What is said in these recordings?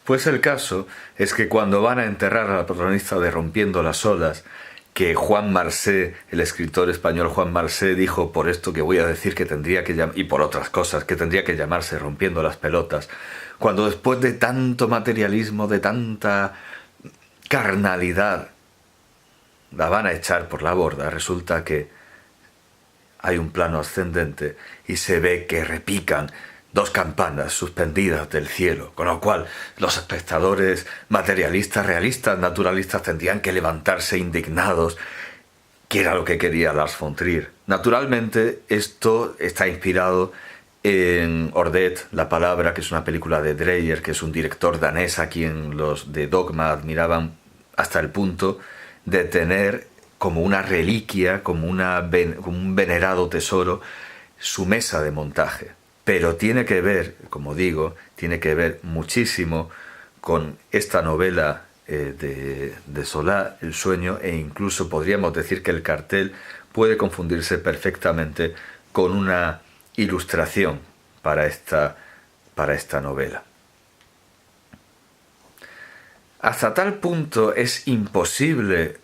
Pues el caso es que cuando van a enterrar a la protagonista de Rompiendo las olas, que Juan Marsé, el escritor español Juan Marsé, dijo por esto que voy a decir que tendría que y por otras cosas, que tendría que llamarse Rompiendo las pelotas, cuando después de tanto materialismo, de tanta carnalidad, la van a echar por la borda, resulta que hay un plano ascendente y se ve que repican dos campanas suspendidas del cielo, con lo cual los espectadores materialistas, realistas, naturalistas tendrían que levantarse indignados, que era lo que quería Lars von Trier. Naturalmente, esto está inspirado en Ordet, la palabra, que es una película de Dreyer, que es un director danés a quien los de Dogma admiraban hasta el punto de tener como una reliquia, como un venerado tesoro, su mesa de montaje. Pero tiene que ver, como digo, tiene que ver muchísimo con esta novela de Solá, El sueño, e incluso podríamos decir que el cartel puede confundirse perfectamente con una ilustración para esta novela. Hasta tal punto es imposible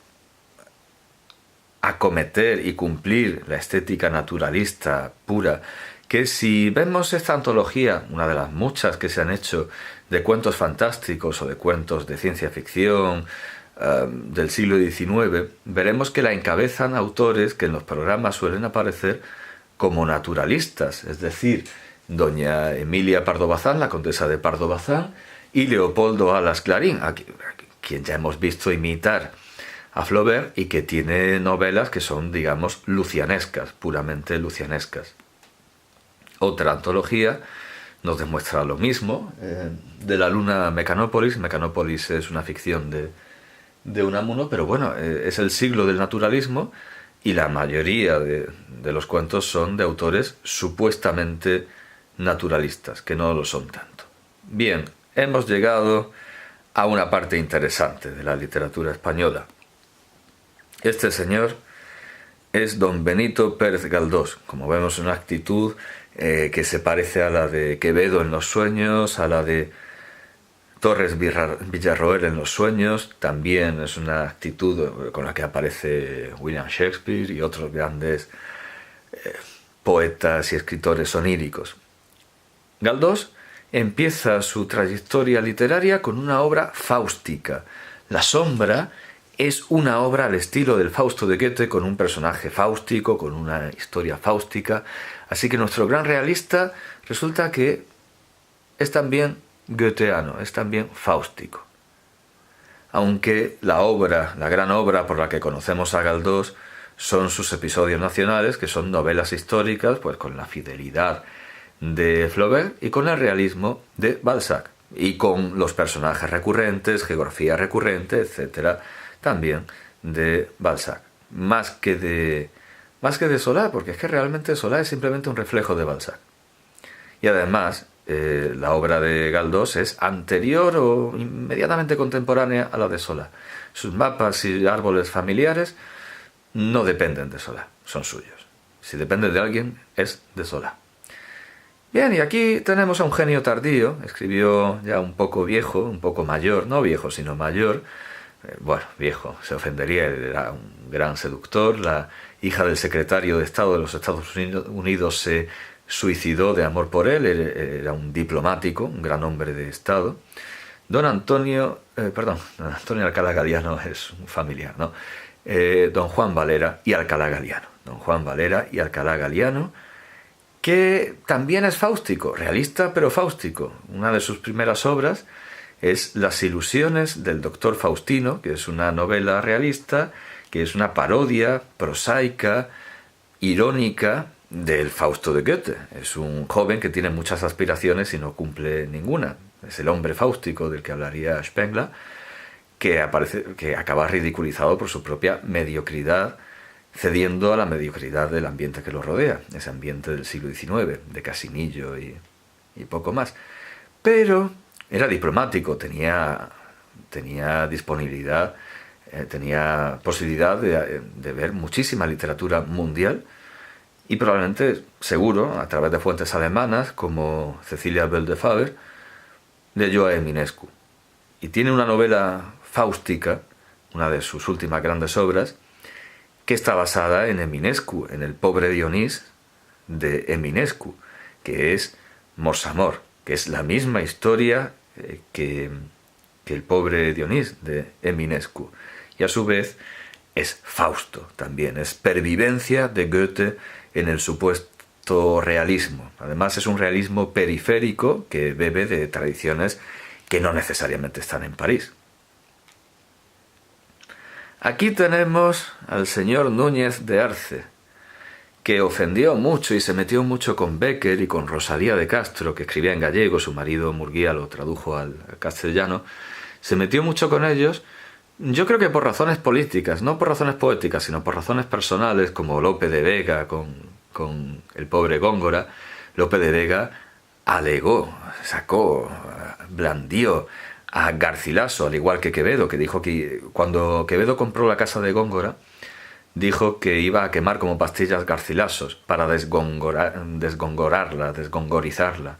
acometer y cumplir la estética naturalista pura, que si vemos esta antología, una de las muchas que se han hecho de cuentos fantásticos o de cuentos de ciencia ficción del siglo XIX, veremos que la encabezan autores que en los programas suelen aparecer como naturalistas, es decir, doña Emilia Pardo Bazán, la condesa de Pardo Bazán, y Leopoldo Alas Clarín, a quien ya hemos visto imitar a Flaubert y que tiene novelas que son, digamos, lucianescas, puramente lucianescas. Otra antología nos demuestra lo mismo, de la luna Mecanópolis. Mecanópolis es una ficción de Unamuno, pero bueno, es el siglo del naturalismo y la mayoría de los cuentos son de autores supuestamente naturalistas, que no lo son tanto. Bien, hemos llegado a una parte interesante de la literatura española. Este señor es don Benito Pérez Galdós, como vemos, una actitud que se parece a la de Quevedo en Los sueños, a la de Torres Villarroel en Los sueños. También es una actitud con la que aparece William Shakespeare y otros grandes poetas y escritores oníricos. Galdós empieza su trayectoria literaria con una obra fáustica. La sombra es una obra al estilo del Fausto de Goethe, con un personaje fáustico, con una historia fáustica. Así que nuestro gran realista resulta que es también goetheano, es también fáustico. Aunque la gran obra por la que conocemos a Galdós son sus episodios nacionales, que son novelas históricas, pues con la fidelidad de Flaubert y con el realismo de Balzac, y con los personajes recurrentes, geografía recurrente, etcétera, también de Balzac, más que de Solá, porque es que realmente Solá es simplemente un reflejo de Balzac. Y además, la obra de Galdós es anterior o inmediatamente contemporánea a la de Solá. Sus mapas y árboles familiares no dependen de Solá, son suyos. Si dependen de alguien, es de Solá. Bien, y aquí tenemos a un genio tardío, escribió ya un poco viejo, un poco mayor, no viejo sino mayor. Bueno, viejo, se ofendería, era un gran seductor. La hija del secretario de Estado de los Estados Unidos se suicidó de amor por él. Era un diplomático, un gran hombre de Estado. Don Antonio Alcalá Galiano es un familiar, ¿no? Don Juan Valera y Alcalá Galiano. Don Juan Valera y Alcalá Galiano, que también es fáustico, realista pero fáustico. Una de sus primeras obras es Las ilusiones del doctor Faustino, que es una novela realista, que es una parodia prosaica, irónica del Fausto de Goethe. Es un joven que tiene muchas aspiraciones y no cumple ninguna. Es el hombre fáustico del que hablaría Spengler, que acaba ridiculizado por su propia mediocridad, cediendo a la mediocridad del ambiente que lo rodea, ese ambiente del siglo XIX, de Casinillo y poco más. Pero era diplomático, tenía disponibilidad, tenía posibilidad de ver muchísima literatura mundial y probablemente, seguro, a través de fuentes alemanas como Cecilia Bell de Faber, leyó a Eminescu. y tiene una novela fáustica, una de sus últimas grandes obras, que está basada en Eminescu, en el pobre Dionís de Eminescu, que es Mors Amor, que es la misma historia que el pobre Dionís de Eminescu. Y a su vez es Fausto también, es pervivencia de Goethe en el supuesto realismo. Además es un realismo periférico que bebe de tradiciones que no necesariamente están en París. Aquí tenemos al señor Núñez de Arce, que ofendió mucho y se metió mucho con Bécquer y con Rosalía de Castro, que escribía en gallego, su marido Murguía lo tradujo al castellano. Se metió mucho con ellos, yo creo que por razones políticas, no por razones poéticas, sino por razones personales, como Lope de Vega con el pobre Góngora. Lope de Vega alegó, sacó, blandió a Garcilaso, al igual que Quevedo, que dijo que cuando Quevedo compró la casa de Góngora, dijo que iba a quemar como pastillas Garcilasos para desgongorizarla.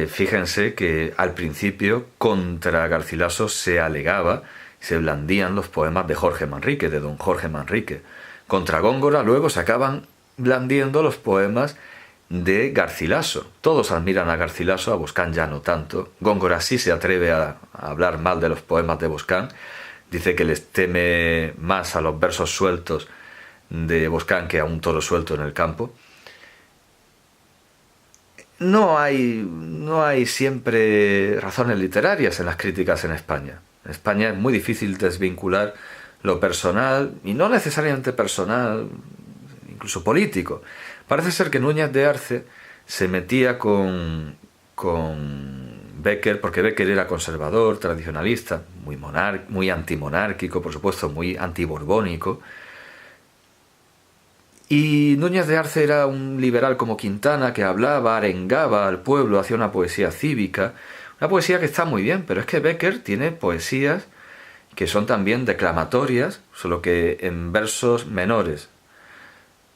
Fíjense que al principio contra Garcilaso se alegaba, se blandían los poemas de Jorge Manrique, de don Jorge Manrique. Contra Góngora luego se acaban blandiendo los poemas de Garcilaso. Todos admiran a Garcilaso, a Boscán ya no tanto. Góngora sí se atreve a hablar mal de los poemas de Boscán. Dice que les teme más a los versos sueltos de Boscán que a un toro suelto en el campo. No hay siempre razones literarias en las críticas en España. En España es muy difícil desvincular lo personal, y no necesariamente personal, incluso político. Parece ser que Núñez de Arce se metía con Bécquer, porque Bécquer era conservador, tradicionalista, muy antimonárquico, por supuesto, muy antiborbónico. Y Núñez de Arce era un liberal como Quintana, que hablaba, arengaba al pueblo, hacía una poesía cívica, una poesía que está muy bien, pero es que Bécquer tiene poesías que son también declamatorias, solo que en versos menores.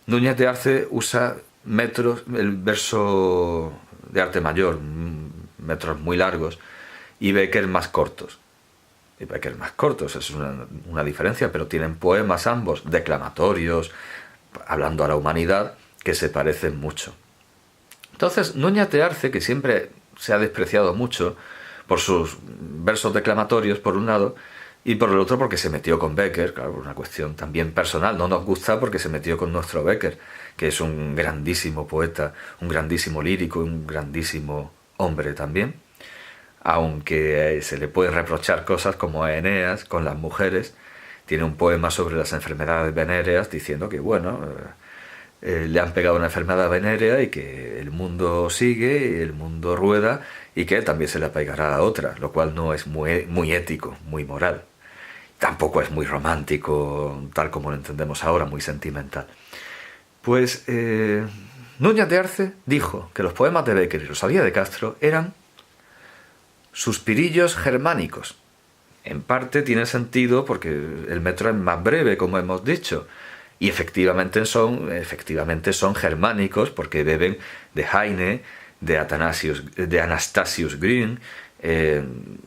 Núñez de Arce usa el verso de arte mayor, metros muy largos, y Bécquer más cortos. Y Bécquer más cortos, es una diferencia, pero tienen poemas ambos, declamatorios, hablando a la humanidad, que se parecen mucho. Entonces, Núñez de Arce, que siempre se ha despreciado mucho por sus versos declamatorios, por un lado, y por el otro porque se metió con Bécquer, claro, una cuestión también personal. No nos gusta porque se metió con nuestro Bécquer, que es un grandísimo poeta, un grandísimo lírico, un grandísimo hombre también, aunque se le puede reprochar cosas como a Eneas con las mujeres. Tiene un poema sobre las enfermedades venéreas diciendo que, bueno, le han pegado una enfermedad venérea y que el mundo sigue, el mundo rueda y que también se le pegará a otra, lo cual no es muy ético, muy moral. Tampoco es muy romántico, tal como lo entendemos ahora, muy sentimental. Pues Núñez de Arce dijo que los poemas de Bécquer y Rosalía de Castro eran suspirillos germánicos. En parte tiene sentido porque el metro es más breve, como hemos dicho, y efectivamente son germánicos porque beben de Heine, de Anastasius Grün,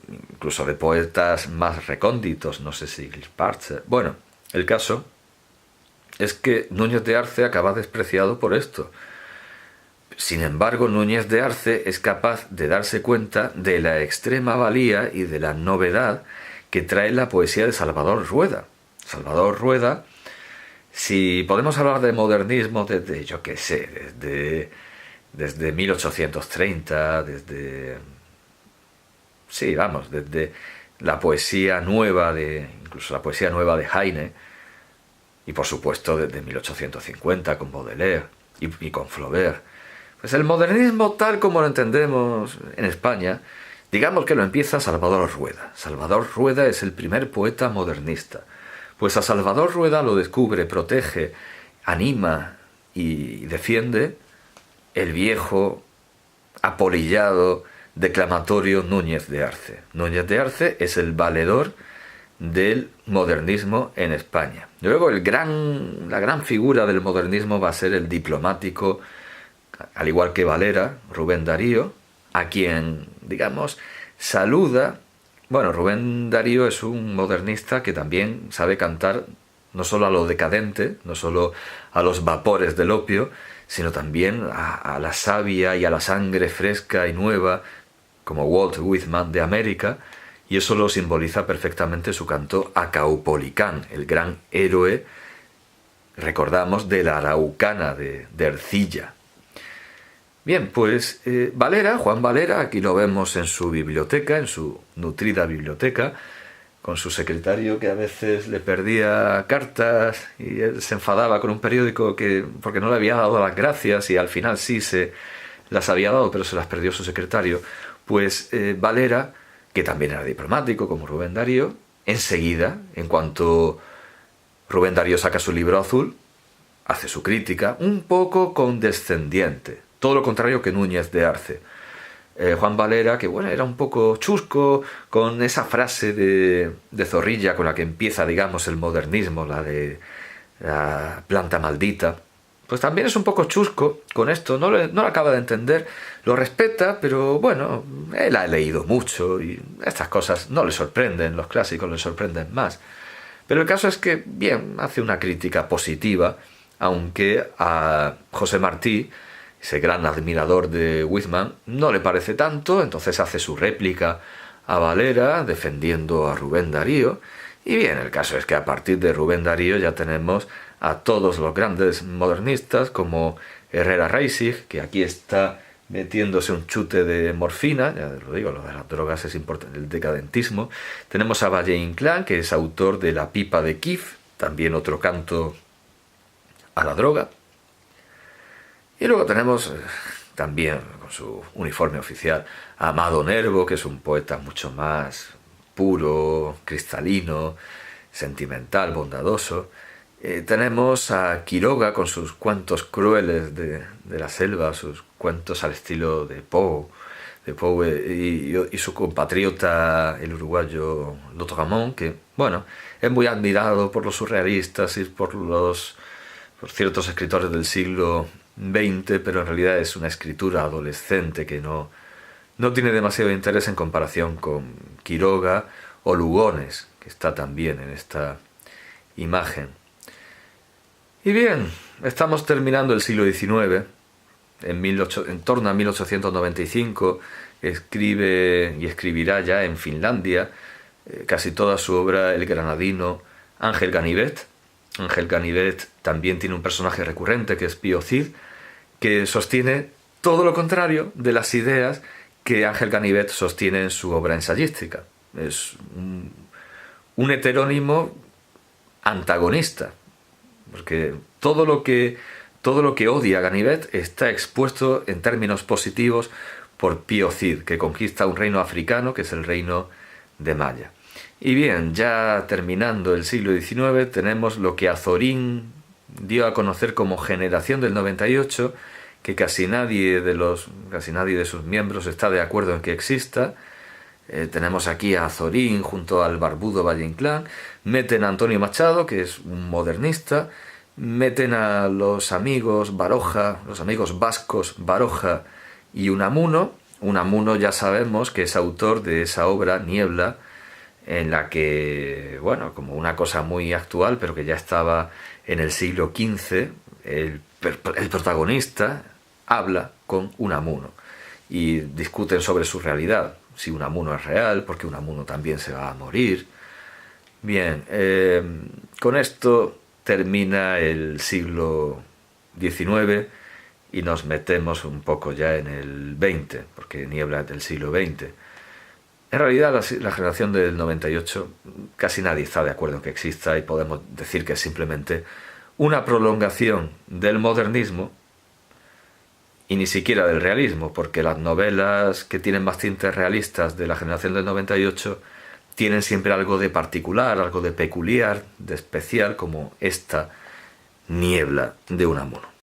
incluso de poetas más recónditos, no sé si Parzer. Bueno, el caso es que Núñez de Arce acaba despreciado por esto. Sin embargo, Núñez de Arce es capaz de darse cuenta de la extrema valía y de la novedad que trae la poesía de Salvador Rueda. Salvador Rueda, si podemos hablar de modernismo desde, yo qué sé, desde 1830, desde la poesía nueva incluso la poesía nueva de Heine, y por supuesto desde 1850 con Baudelaire y con Flaubert. Pues el modernismo tal como lo entendemos en España, digamos que lo empieza Salvador Rueda. Salvador Rueda es el primer poeta modernista. Pues a Salvador Rueda lo descubre, protege, anima y defiende el viejo, apolillado, declamatorio Núñez de Arce. Núñez de Arce es el valedor del modernismo en España. Luego la gran figura del modernismo va a ser el diplomático, al igual que Valera, Rubén Darío, a quien, digamos, saluda Bueno, Rubén Darío es un modernista que también sabe cantar no solo a lo decadente, no solo a los vapores del opio, sino también a la savia y a la sangre fresca y nueva, como Walt Whitman de América, y eso lo simboliza perfectamente su canto a Caupolicán, el gran héroe, recordamos, de la Araucana de Ercilla. Bien, pues Valera, Juan Valera, aquí lo vemos en su biblioteca, en su nutrida biblioteca, con su secretario que a veces le perdía cartas y él se enfadaba con un periódico porque no le había dado las gracias y al final sí se las había dado, pero se las perdió su secretario. Pues Valera, que también era diplomático como Rubén Darío, enseguida, en cuanto Rubén Darío saca su libro azul, hace su crítica un poco condescendiente, todo lo contrario que Núñez de Arce. Juan Valera, que bueno, era un poco chusco, con esa frase de Zorrilla con la que empieza, digamos, el modernismo, la de la planta maldita, pues también es un poco chusco con esto, no lo acaba de entender, lo respeta, pero bueno, él ha leído mucho y estas cosas no le sorprenden, los clásicos le sorprenden más. Pero el caso es que, bien, hace una crítica positiva, aunque a José Martí, ese gran admirador de Whitman, no le parece tanto, entonces hace su réplica a Valera defendiendo a Rubén Darío. Y bien, el caso es que a partir de Rubén Darío ya tenemos a todos los grandes modernistas como Herrera Reisig, que aquí está metiéndose un chute de morfina, ya lo digo, lo de las drogas es importante, el decadentismo. Tenemos a Valle Inclán, que es autor de La pipa de Kif, también otro canto a la droga. Y luego tenemos también, con su uniforme oficial, a Amado Nervo, que es un poeta mucho más puro, cristalino, sentimental, bondadoso. Tenemos a Quiroga con sus cuentos crueles de la selva, sus cuentos al estilo de Poe y su compatriota, el uruguayo Lautréamont, que, bueno, es muy admirado por los surrealistas y por ciertos escritores del siglo XX, pero en realidad es una escritura adolescente que no tiene demasiado interés en comparación con Quiroga o Lugones, que está también en esta imagen. Y bien, estamos terminando el siglo XIX, en torno a 1895, escribe y escribirá ya en Finlandia casi toda su obra el granadino Ángel Ganivet. Ángel Ganivet también tiene un personaje recurrente que es Pío Cid, que sostiene todo lo contrario de las ideas que Ángel Ganivet sostiene en su obra ensayística. Es un heterónimo antagonista, porque todo lo que odia Ganivet está expuesto en términos positivos por Pío Cid, que conquista un reino africano que es el reino de Maya. Y bien, ya terminando el siglo XIX, tenemos lo que Azorín dio a conocer como Generación del 98, que casi nadie de sus miembros está de acuerdo en que exista. Tenemos aquí a Azorín junto al barbudo Valle Inclán, meten a Antonio Machado, que es un modernista, meten a los amigos Baroja, los amigos vascos Baroja y Unamuno. Unamuno ya sabemos que es autor de esa obra Niebla, en la que, bueno, como una cosa muy actual, pero que ya estaba en el siglo XV, el protagonista habla con Unamuno y discuten sobre su realidad, si Unamuno es real, porque Unamuno también se va a morir. Bien, con esto termina el siglo XIX y nos metemos un poco ya en el XX, porque Niebla es del siglo XX. En realidad la generación del 98 casi nadie está de acuerdo en que exista y podemos decir que es simplemente una prolongación del modernismo y ni siquiera del realismo, porque las novelas que tienen más tintes realistas de la generación del 98 tienen siempre algo de particular, algo de peculiar, de especial, como esta Niebla de Unamuno.